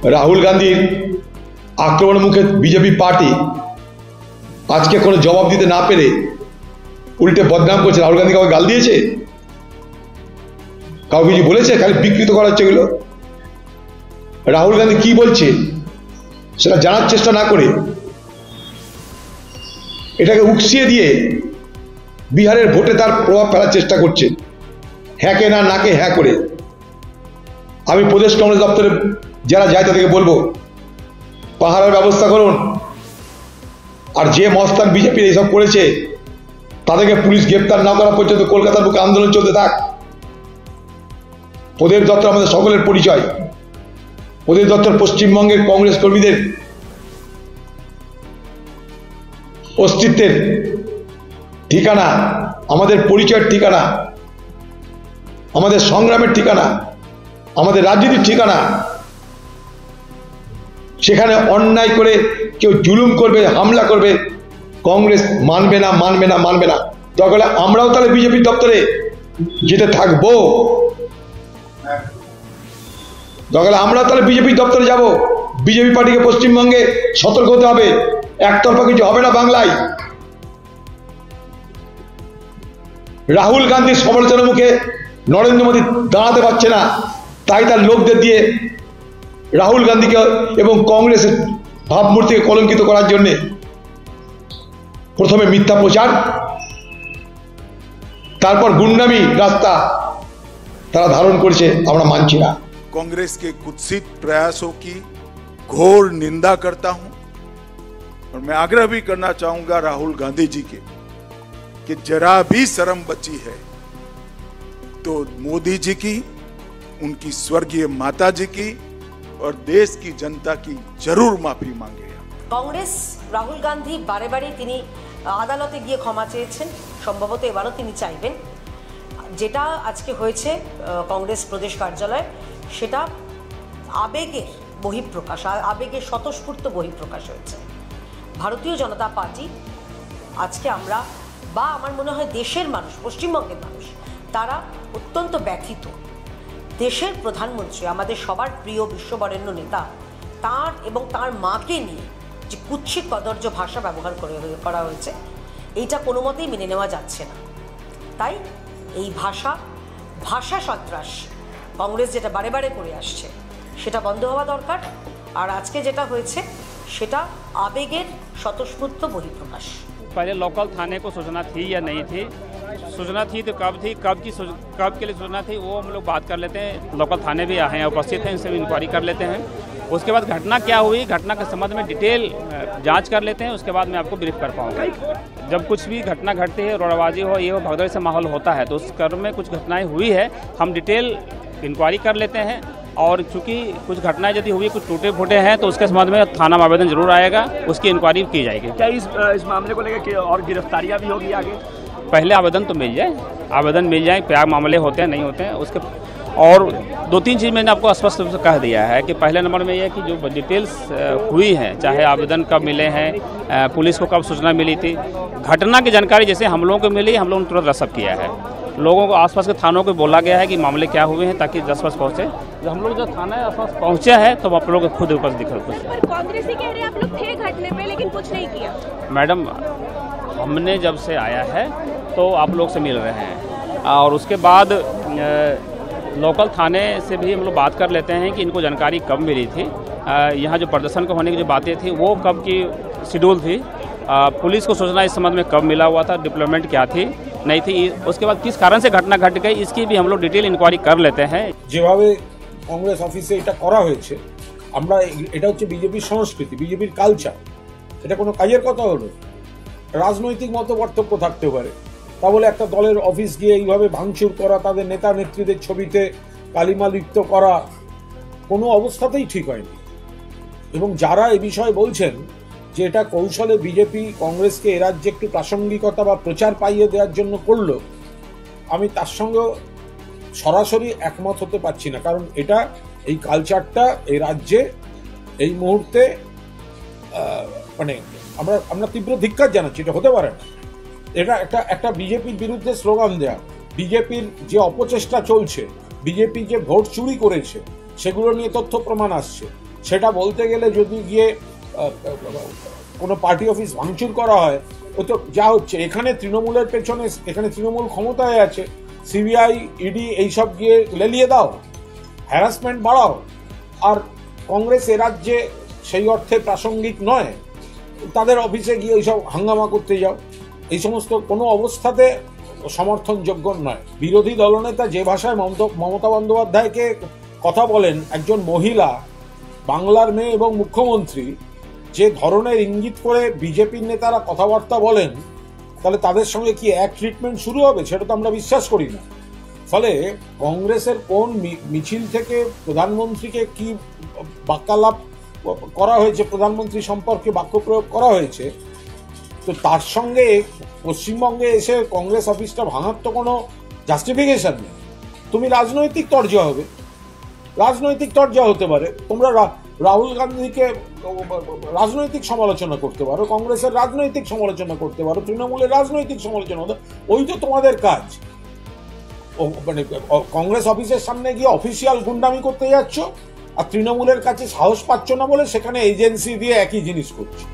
राहुल गांधी आक्रमण मुखे BJP party आज के कोनो जवाब दीते ना पेरे उल्टे बदनाम करছে। राहुल गांधी काउকে গাল দিয়েছে, কাউকে কিছু বলেছে, খালি বিকৃত করা হচ্ছে এগুলো। রাহুল গান্ধী কি বলছে সেটা জানার চেষ্টা না করে এটাকে উকসিয়ে দিয়ে বিহারের ভোটে তার প্রভাব ফেলার চেষ্টা করছে, হ্যাঁকে না নাকে হ্যাঁ করে। আমি প্রদেশ কংগ্রেস দপ্তরে যারা যায় তাদেরকে বলবো পাহারার ব্যবস্থা করুন, আর যে মস্তান বিজেপির এইসব করেছে তাদেরকে পুলিশ গ্রেপ্তার না করা পর্যন্ত কলকাতার বুকে আন্দোলন চলতে থাক। প্রদেশ দপ্তর আমাদের সকলের পরিচয়, প্রদেশ দপ্তর পশ্চিমবঙ্গের কংগ্রেস কর্মীদের অস্তিত্বের ঠিকানা, আমাদের পরিচয়ের ঠিকানা, আমাদের সংগ্রামের ঠিকানা, আমাদের রাজনীতির ঠিকানা। সেখানে অন্যায় করে কেউ জুলুম করবে, হামলা করবে, কংগ্রেস মানবে না, মানবে না, মানবে না। দরকার হলে আমরাও তাহলে বিজেপি দপ্তরে যেতে থাকবো, দরকার হলে আমরাও তাহলে বিজেপি দপ্তরে যাব। বিজেপি পার্টিকে পশ্চিমবঙ্গে সতর্ক হতে হবে, একতরফা কিছু হবে না বাংলায়। রাহুল গান্ধীর সমালোচনার মুখে নরেন্দ্র মোদী দাঁড়াতে পারছে না, তাই তার লোকদের দিয়ে রাহুল গান্ধীকে এবং কংগ্রেসের ভাবমূর্তিকে কলঙ্কিত করার জন্য প্রথমে মিথ্যা প্রচার, তারপর গুন্ডামি রাস্তা তারা ধারণ করেছে, আমরা মানছি না। कांग्रेस के कुत्सित प्रयासों की घोर निंदा करता हूं और मैं आग्रह भी करना चाहूंगा राहुल गांधी जी के कि जरा भी शर्म बची है तो मोदी जी की, उनकी स्वर्गीय माता जी की और देश की जनता की जरूर माफी मांगे। कांग्रेस राहुल गांधी बारे बारे তিনি আদালতে গিয়ে ক্ষমা চেয়েছেন, সম্ভবত এবারও তিনি চাইবেন। যেটা আজকে হয়েছে কংগ্রেস প্রদেশ কার্যালয়, সেটা আবেগের বহিঃপ্রকাশ, আবেগের স্বতঃস্ফূর্ত বহিঃপ্রকাশ হয়েছে। ভারতীয় জনতা পার্টি আজকে আমরা, বা আমার মনে হয় দেশের মানুষ, পশ্চিমবঙ্গের মানুষ, তারা অত্যন্ত ব্যথিত। দেশের প্রধানমন্ত্রী, আমাদের সবার প্রিয় বিশ্ববরেণ্য নেতা, তার এবং তার মাকে নিয়ে যে কুৎসিত কদর্য ভাষা ব্যবহার করা হয়েছে, এইটা কোনো মতেই মেনে নেওয়া যাচ্ছে না। তাই এই ভাষা সন্ত্রাস কংগ্রেস যেটা বারে বারে করে আসছে সেটা বন্ধ হওয়া দরকার। আর আজকে যেটা হয়েছে সেটা আবেগের স্বতঃস্ফূর্ত বহিঃপ্রকাশ। पहले लोकल थाने को सूचना थी या नहीं थी, सूचना थी तो कब थी, कब के लिए सूचना थी, वो हम लोग बात कर लेते हैं। लोकल थाने भी हैं, उपस्थित हैं, इनसे भी इंक्वायरी कर लेते हैं। उसके बाद घटना क्या हुई, घटना के संबंध में डिटेल जांच कर लेते हैं। उसके बाद मैं आपको ब्रीफ कर पाऊँगा। जब कुछ भी घटना घटती है, रोड़ाबाजी हो, ये हो, भगदड़ से माहौल होता है, तो उस क्रम में कुछ घटनाएँ हुई है, हम डिटेल इंक्वायरी कर लेते हैं। और चूँकि कुछ घटनाएं यदि हुई, कुछ टूटे फूटे हैं, तो उसके संबंध में थाना में आवेदन जरूर आएगा, उसकी इंक्वायरी की जाएगी। क्या इस मामले को लेकर और गिरफ्तारियां भी होगी आगे? पहले आवेदन तो मिल जाए, आवेदन मिल जाए, क्या मामले होते हैं नहीं होते हैं उसके। और दो तीन चीज़ मैंने आपको स्पष्ट रूप से कह दिया है कि पहले नंबर में यह कि जो डिटेल्स हुई हैं, चाहे आवेदन कब मिले हैं, पुलिस को कब सूचना मिली थी, घटना की जानकारी जैसे हम लोगों को मिली, हम लोगों ने तुरंत रसद किया है। लोगों को आसपास के थानों को बोला गया है कि मामले क्या हुए हैं, ताकि आसपास पहुँचे। जब हम लोग जब थाना आसपास पहुँचे हैं तो आप लोग खुद ऊपर दिखा कुछ। कांग्रेस ही कह रहे हैं आप लोग थे घटने पे लेकिन कुछ नहीं किया। मैडम, हमने जब से आया है तो आप लोग से मिल रहे हैं, और उसके बाद लोकल थाने से भी हम लोग बात कर लेते हैं कि इनको जानकारी कब मिली थी, यहाँ जो प्रदर्शन को होने की जो बातें थी वो कब की शेड्यूल थी, पुलिस को सूचना इस संबंध में कब मिला हुआ था, डिप्लॉयमेंट क्या थी नहीं थी, उसके बाद किस कारण से घटना घट गई, इसकी भी हम लोग डिटेल इंक्वायरी कर लेते हैं। যেভাবে কংগ্রেস অফিসে এটা করা হয়েছে, আমরা এটা হচ্ছে বিজেপির সংস্কৃতি, বিজেপির কালচার, এটা কোনো কাজের কথা হলো? রাজনৈতিক মতপার্থক্য থাকতে পারে, তা বলে একটা দলের অফিস গিয়ে এইভাবে ভাঙচুর করা, তাদের নেতা নেত্রীদের ছবিতে কালিমা লিপ্ত করা কোনো অবস্থাতেই ঠিক হয়নি। এবং যারা এ বিষয়ে বলছেন যে এটা কৌশলে বিজেপি কংগ্রেসকে এ রাজ্যে একটু প্রাসঙ্গিকতা বা প্রচার পাইয়ে দেওয়ার জন্য করলো, আমি তার সঙ্গে সরাসরি একমত হতে পারছি না। কারণ এটা এই কালচারটা এই রাজ্যে এই মুহূর্তে মানে আমরা তীব্র ধিক্কার জানাচ্ছি, এটা হতে পারে না। এটা একটা বিজেপির বিরুদ্ধে স্লোগান দেয়া, বিজেপির যে অপচেষ্টা চলছে, বিজেপি যে ভোট চুরি করেছে সেগুলো নিয়ে তথ্য প্রমাণ আসছে, সেটা বলতে গেলে যদি গিয়ে কোনো পার্টি অফিস ভাঙচুর করা হয়, ও তো যা হচ্ছে এখানে তৃণমূলের পেছনে, এখানে তৃণমূল ক্ষমতায় আছে, সিবিআই ইডি এইসব গিয়ে লেলিয়ে দাও, হ্যারাসমেন্ট বাড়াও, আর কংগ্রেস এ রাজ্যে সেই অর্থে প্রাসঙ্গিক নয়, তাদের অফিসে গিয়ে এইসব হাঙ্গামা করতে যাও, এই সমস্ত কোনো অবস্থাতে সমর্থনযোগ্য নয়। বিরোধী দলনেতা যে ভাষায় মমতা বন্দ্যোপাধ্যায়কে কথা বলেন, একজন মহিলা, বাংলার মেয়ে এবং মুখ্যমন্ত্রী, যে ধরনের ইঙ্গিত করে বিজেপির নেতারা কথাবার্তা বলেন, তাহলে তাদের সঙ্গে কি এক ট্রিটমেন্ট শুরু হবে সেটা তো আমরা বিশ্বাস করি না। ফলে কংগ্রেসের কোন মিছিল থেকে প্রধানমন্ত্রীকে কি বাক্যালাপ করা হয়েছে, প্রধানমন্ত্রী সম্পর্কে বাক্য প্রয়োগ করা হয়েছে, তো তার সঙ্গে পশ্চিমবঙ্গে এসে কংগ্রেস অফিসটা ভাঙার তো কোনো জাস্টিফিকেশন নেই। তুমি রাজনৈতিক তরজা হবে, রাজনৈতিক তরজা হতে পারে, তোমরা রাহুল গান্ধীকে রাজনৈতিক সমালোচনা করতে পারো, কংগ্রেসের রাজনৈতিক সমালোচনা করতে পারো, তৃণমূলের রাজনৈতিক সমালোচনা, ওই তো তোমাদের কাজ। মানে কংগ্রেস অফিসের সামনে গিয়ে অফিসিয়াল গুন্ডামি করতে যাচ্ছ, আর তৃণমূলের কাছে সাহস পাচ্ছ না বলে সেখানে এজেন্সি দিয়ে একই জিনিস করছো।